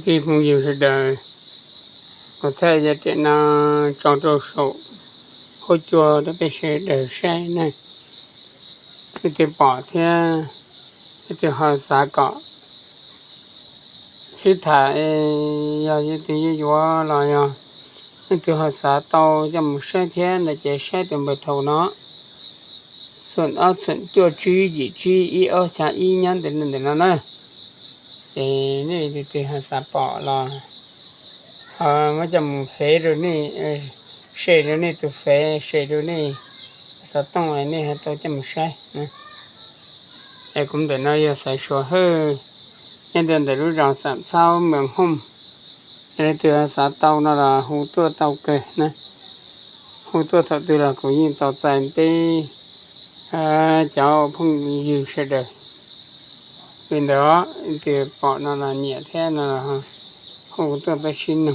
Khi phong yêu sẽ đời có thể là chuyện trong trâu sổ hỗ chùa đã bị sẽ đời sai này thì bỏ theo thì họ xã cọ khi thả giờ thì yếu là giờ thì họ xã tàu cho một xe thế là chạy xe từ bờ thầu nóส่วนส่วนตัวจีอีสาอีนั้นแต่นั่นแต่นั่นนะนี่ที่หาสาปอละมันจะเฟรนี่เชรนี่ตัวเฟเชรนี่สต้องอันนี้ฮะตัวจะไม่ใช่นะไอ้กุมแต่น้อยใส่ชัวเฮ้ยังเดินแต่รู้จักสามเศร้าเมืองหุ่มไอ้ตัวสาเต้านั่นล่ะหูตัวเต้าเกยนะหูตัวสัตว์ตัวละกูยิงต่อใจตีcháu phong yêu sẽ đời bên đó thì bọn nó là nhẹ thế là không có tôi xin đâu